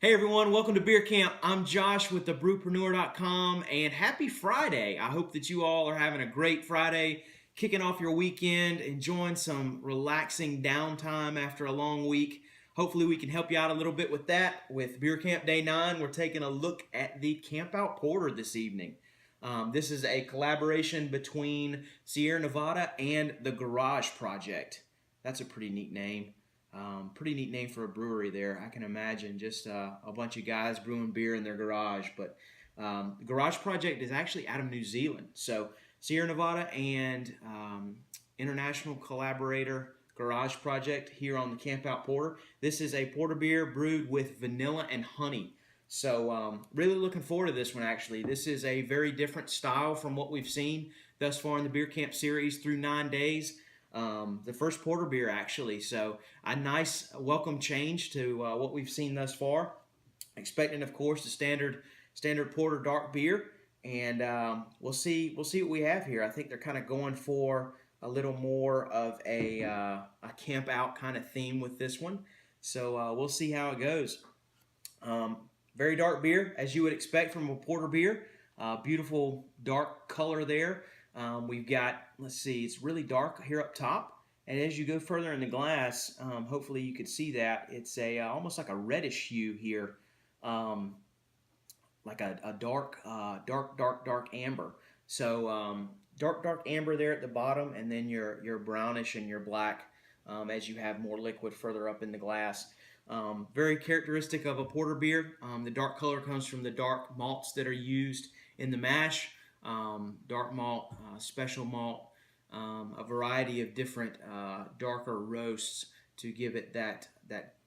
Hey everyone, welcome to Beer Camp. I'm Josh with the brewpreneur.com and happy Friday. I hope that you all are having a great Friday, kicking off your weekend, enjoying some relaxing downtime after a long week. Hopefully we can help you out a little bit with that. With Beer Camp Day 9, we're taking a look at the Campout Porter this evening. This is a collaboration between Sierra Nevada and the Garage Project. That's a pretty neat name. Pretty neat name for a brewery there. I can imagine just a bunch of guys brewing beer in their garage. But the Garage Project is actually out of New Zealand. So Sierra Nevada and international collaborator Garage Project here on the Campout Porter. This is a porter beer brewed with vanilla and honey. So really looking forward to this one actually. This is a very different style from what we've seen thus far in the Beer Camp series through 9 days. The first porter beer actually, so a nice welcome change to what we've seen thus far. Expecting, of course, the standard porter dark beer, and we'll see what we have here. I think they're kind of going for a little more of a camp out kind of theme with this one, so we'll see how it goes. Very dark beer, as you would expect from a porter beer. Beautiful dark color there. We've got, let's see, it's really dark here up top, and as you go further in the glass, hopefully you can see that it's a almost like a reddish hue here, like a dark amber. So dark amber there at the bottom, and then your brownish and your black as you have more liquid further up in the glass. Very characteristic of a porter beer. The dark color comes from the dark malts that are used in the mash. Dark malt, special malt, a variety of different darker roasts to give it that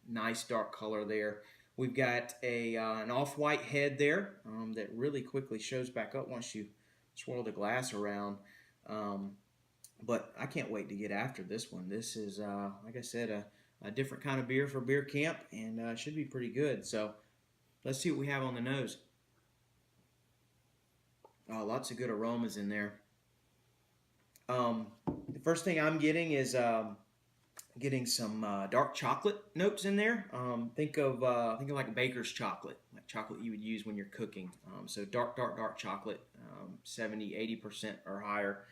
nice dark color there. We've got an off-white head there that really quickly shows back up once you swirl the glass around. But I can't wait to get after this one. This is, like I said, a different kind of beer for Beer Camp, and should be pretty good. So let's see what we have on the nose. Lots of good aromas in there. The first thing I'm getting is getting some dark chocolate notes in there. Think of like a baker's chocolate, like chocolate you would use when you're cooking. So dark chocolate, 70-80% or higher.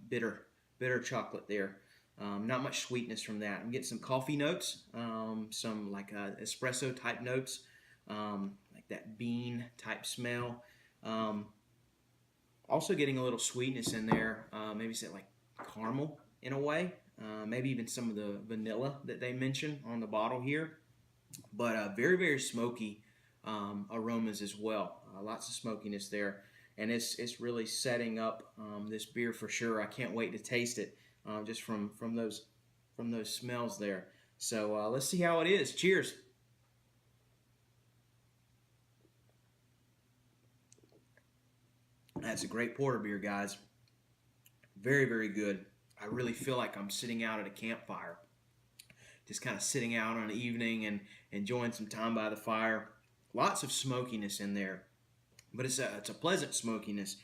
Bitter chocolate there. Not much sweetness from that. I'm getting some coffee notes, some like espresso type notes, like that bean type smell. Also getting a little sweetness in there, maybe say like caramel in a way, maybe even some of the vanilla that they mention on the bottle here, but very smoky aromas as well. Lots of smokiness there, and it's really setting up this beer for sure. I can't wait to taste it just from those smells there. So let's see how it is. Cheers. That's a great porter beer, guys. Very good. I really feel like I'm sitting out at a campfire. Just kind of sitting out on an evening and enjoying some time by the fire. Lots of smokiness in there, but it's a pleasant smokiness.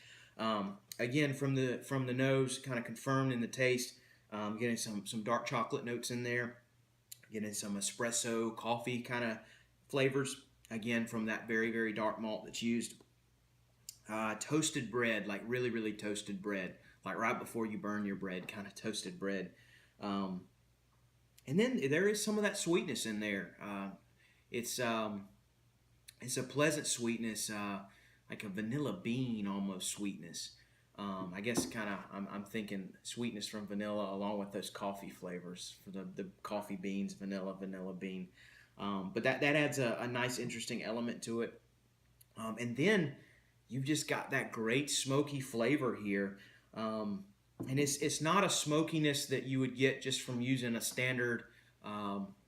Again, from the nose, kind of confirmed in the taste. Getting some dark chocolate notes in there. Getting some espresso, coffee kind of flavors. Again, from that very dark malt that's used. Toasted bread, like really toasted bread, like right before you burn your bread, kind of toasted bread. And then there is some of that sweetness in there. It's a pleasant sweetness, like a vanilla bean almost sweetness. I guess kind of I'm thinking sweetness from vanilla along with those coffee flavors for the coffee beans, vanilla bean. But that adds a nice interesting element to it. And then you've just got that great smoky flavor here. And it's not a smokiness that you would get just from using a standard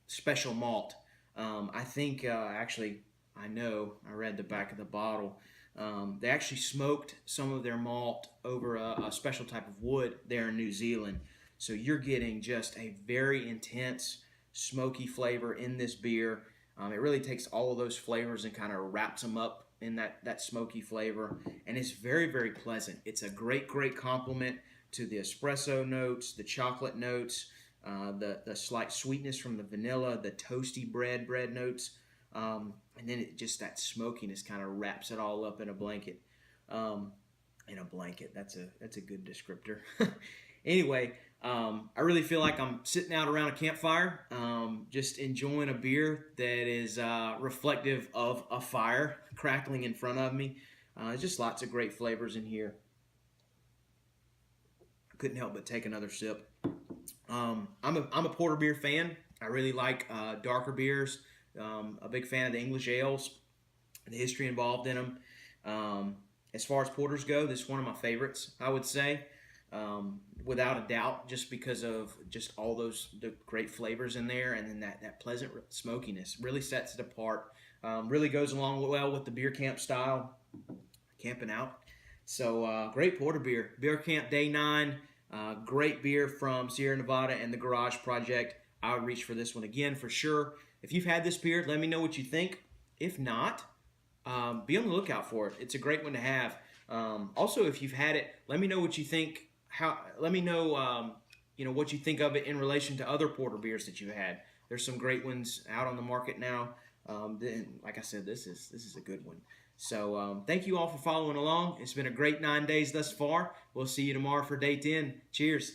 special malt. I think, actually, I read the back of the bottle. They actually smoked some of their malt over a special type of wood there in New Zealand. So you're getting just a very intense smoky flavor in this beer. It really takes all of those flavors and kind of wraps them up in that smoky flavor, and it's very pleasant. It's a great complement to the espresso notes, the chocolate notes, the slight sweetness from the vanilla, the toasty bread notes. And then that smokiness kind of wraps it all up in a blanket. That's a good descriptor. Anyway, I really feel like I'm sitting out around a campfire, just enjoying a beer that is reflective of a fire crackling in front of me. Just lots of great flavors in here. I couldn't help but take another sip. I'm a porter beer fan. I really like darker beers. A big fan of the English ales, the history involved in them. As far as porters go, this is one of my favorites, I would say, without a doubt, just because of just all the great flavors in there, and then that pleasant smokiness really sets it apart. Really goes along well with the beer camp style, camping out. So great porter beer. Beer Camp Day 9, great beer from Sierra Nevada and the Garage Project. I would reach for this one again for sure. If you've had this beer, let me know what you think. If not, be on the lookout for it. It's a great one to have. Also, if you've had it, let me know what you think. Let me know, what you think of it in relation to other porter beers that you've had. There's some great ones out on the market now. Like I said, this is a good one. So thank you all for following along. It's been a great 9 days thus far. We'll see you tomorrow for day 10. Cheers.